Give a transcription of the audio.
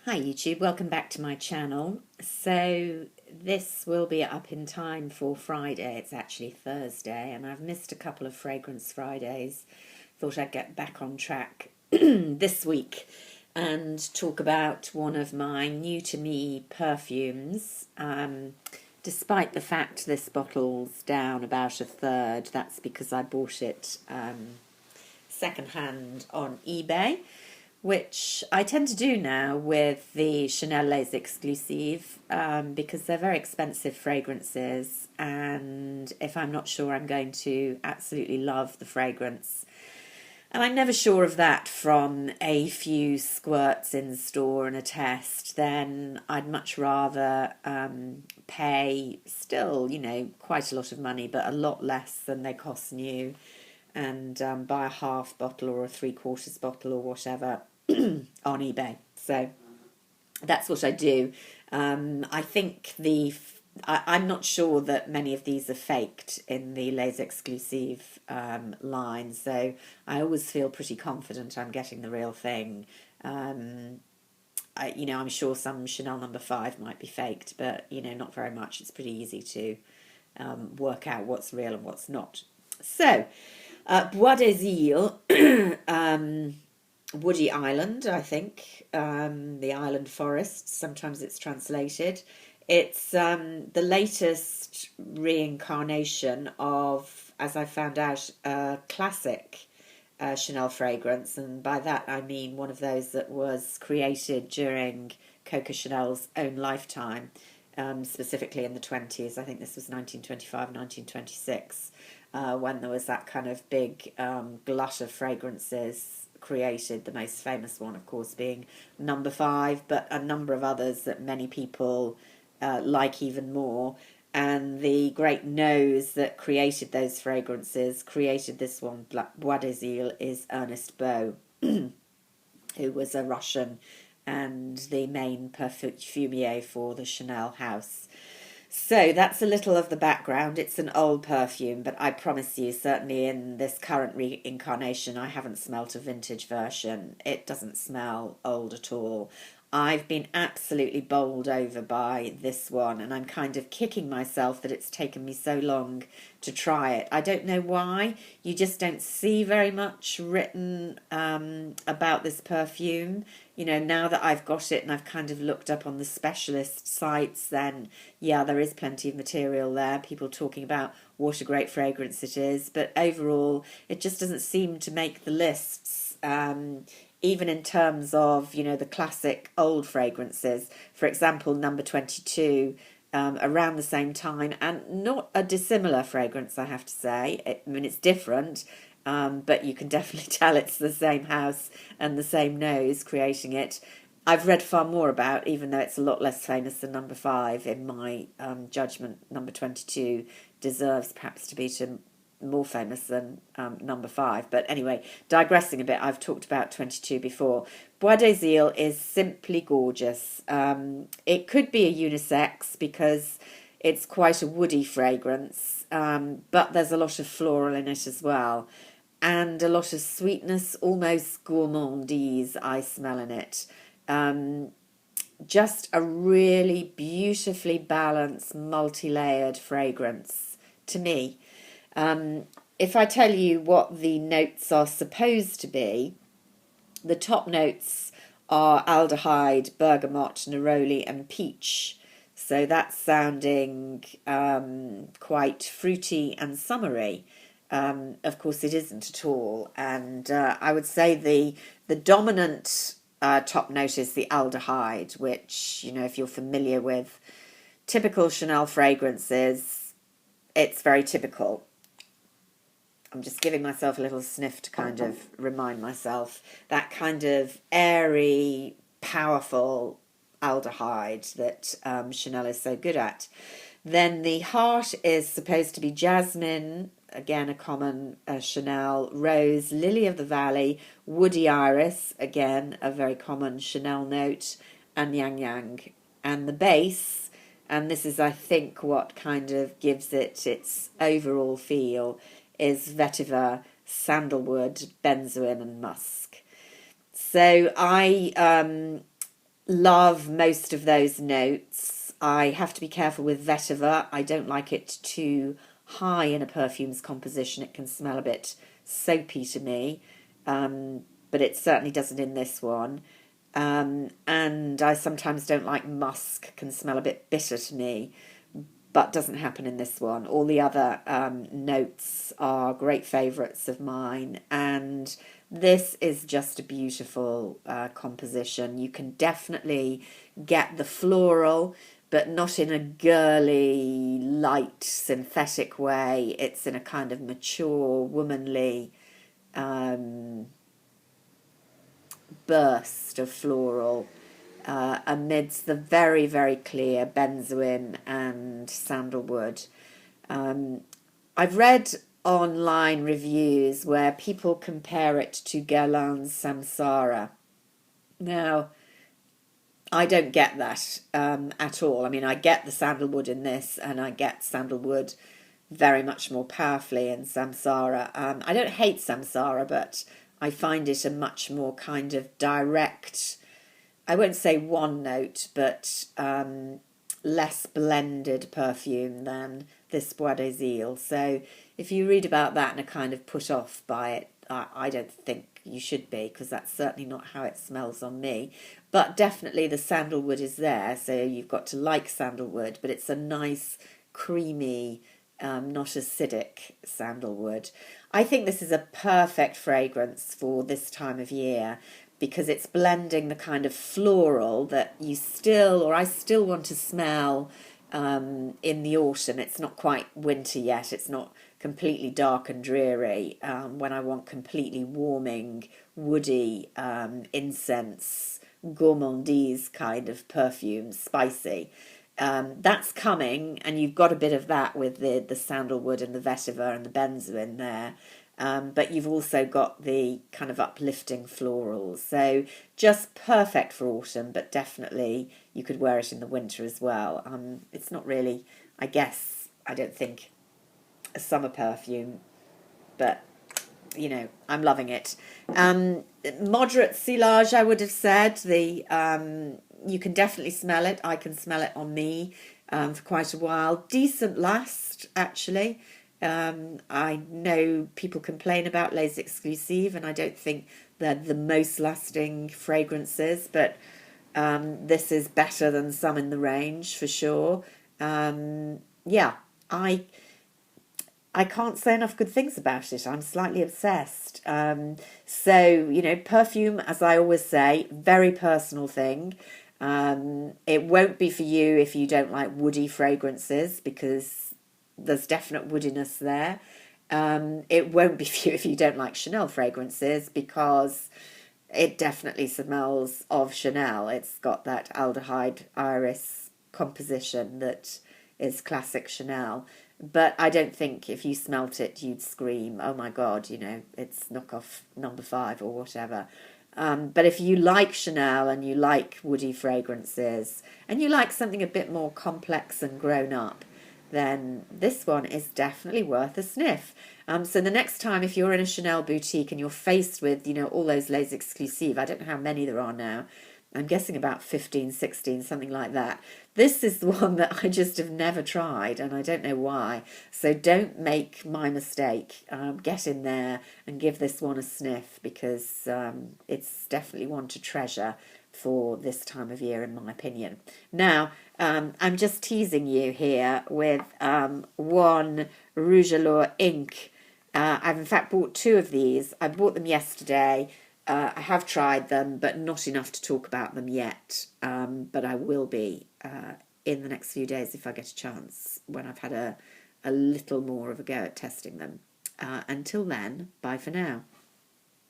Hi YouTube, welcome back to my channel. So this will be up in time for Friday. It's actually Thursday and I've missed a couple of Fragrance Fridays. Thought I'd get back on track this week and talk about one of my new to me perfumes. Despite the fact this bottle's down about a third, that's because I bought it secondhand on eBay, which I tend to do now with the Chanel Les Exclusives because they're very expensive fragrances, and if I'm not sure I'm going to absolutely love the fragrance, and I'm never sure of that from a few squirts in store and a test, then I'd much rather pay still, quite a lot of money, but a lot less than they cost new, and buy a half bottle or a three-quarters bottle or whatever on eBay. So that's what I do. I think I'm not sure that many of these are faked in the Les Exclusive line, so I always feel pretty confident I'm getting the real thing. I'm sure some Chanel number 5 might be faked, but not very much. It's pretty easy to work out what's real and what's not. So, Bois des Iles, Woody Island, I think, the island forest, sometimes it's translated. It's the latest reincarnation of, as I found out, a classic Chanel fragrance, and by that I mean one of those that was created during Coco Chanel's own lifetime, specifically in the 20s. I think this was 1925, 1926, when there was that kind of big glut of fragrances created, the most famous one of course being number 5, but a number of others that many people like even more. And the great nose that created those fragrances, created this one, Bois des Iles, is Ernest Bois, who was a Russian and the main perfumier for the Chanel house. So that's a little of the background. It's an old perfume, but I promise you, certainly in this current reincarnation, I haven't smelt a vintage version. It doesn't smell old at all. I've been absolutely bowled over by this one, and I'm kind of kicking myself that it's taken me so long to try it. I don't know why. You just don't see very much written about this perfume. Now that I've got it and I've kind of looked up on the specialist sites, then yeah, there is plenty of material there, people talking about what a great fragrance it is, but overall it just doesn't seem to make the lists. Even in terms of, the classic old fragrances. For example, number 22, around the same time, and not a dissimilar fragrance, I have to say. It's different, but you can definitely tell it's the same house and the same nose creating it. I've read far more about, even though it's a lot less famous than number 5, in my judgment, number 22 deserves perhaps to be more famous than number 5. But anyway, digressing a bit, I've talked about 22 before. Bois des Iles is simply gorgeous. It could be a unisex because it's quite a woody fragrance, but there's a lot of floral in it as well, and a lot of sweetness, almost gourmandise I smell in it. Just a really beautifully balanced, multi-layered fragrance to me. If I tell you what the notes are supposed to be, the top notes are aldehyde, bergamot, neroli and peach. So that's sounding quite fruity and summery. Of course it isn't at all. And I would say the dominant top note is the aldehyde, which, if you're familiar with typical Chanel fragrances, it's very typical. I'm just giving myself a little sniff to kind of remind myself. That kind of airy, powerful aldehyde that Chanel is so good at. Then the heart is supposed to be jasmine, again a common Chanel, rose, lily of the valley, woody iris, again a very common Chanel note, and yang yang. And the base, and this is I think what kind of gives it its overall feel, is vetiver, sandalwood, benzoin and musk. So I Love most of those notes. I have to be careful with vetiver. I don't like it too high in a perfume's composition. It can smell a bit soapy to me, but it certainly doesn't in this one. And I sometimes don't like musk, can smell a bit bitter to me, but doesn't happen in this one. All the other notes are great favourites of mine, and this is just a beautiful composition. You can definitely get the floral, but not in a girly, light, synthetic way. It's in a kind of mature, womanly burst of floral amidst the very, very clear benzoin and sandalwood. I've read online reviews where people compare it to Guerlain's Samsara. Now, I don't get that at all. I mean, I get the sandalwood in this, and I get sandalwood very much more powerfully in Samsara. I don't hate Samsara, but I find it a much more kind of direct, I won't say one note, but less blended perfume than this Bois des Iles. So if you read about that and are kind of put off by it, I don't think you should be, because that's certainly not how it smells on me. But definitely the sandalwood is there, so you've got to like sandalwood, but it's a nice, creamy, not acidic sandalwood. I think this is a perfect fragrance for this time of year, because it's blending the kind of floral that you still, or I still want to smell in the autumn. It's not quite winter yet. It's not completely dark and dreary when I want completely warming, woody, incense, gourmandise kind of perfume, spicy. That's coming, and you've got a bit of that with the sandalwood and the vetiver and the benzoin there. But you've also got the kind of uplifting florals. So just perfect for autumn, but definitely you could wear it in the winter as well. It's not really, I guess, I don't think, a summer perfume, but, you know, I'm loving it. Moderate silage, I would have said. You can definitely smell it. I can smell it on me for quite a while. Decent last, actually. I know people complain about Les Exclusives, and I don't think they're the most lasting fragrances, but this is better than some in the range for sure. Yeah, I can't say enough good things about it. I'm slightly obsessed. So, you know, perfume, as I always say, very personal thing. It won't be for you if you don't like woody fragrances, because there's definite woodiness there. It won't be for you if you don't like Chanel fragrances, because it definitely smells of Chanel. It's got that aldehyde iris composition that is classic Chanel. But I don't think if you smelt it, you'd scream, oh my God, you know, it's knockoff number 5 or whatever. But if you like Chanel and you like woody fragrances and you like something a bit more complex and grown up, then this one is definitely worth a sniff. So the next time, if you're in a Chanel boutique and you're faced with, you know, all those Les Exclusives, I don't know how many there are now, I'm guessing about 15, 16, something like that. This is the one that I just have never tried, and I don't know why. So don't make my mistake. Get in there and give this one a sniff, because it's definitely one to treasure for this time of year, in my opinion. Now, I'm just teasing you here with one Rouge Allure ink. I've in fact bought 2 of these. I bought them yesterday. I have tried them, but not enough to talk about them yet. But I will be in the next few days if I get a chance, when I've had a little more of a go at testing them. Until then, bye for now.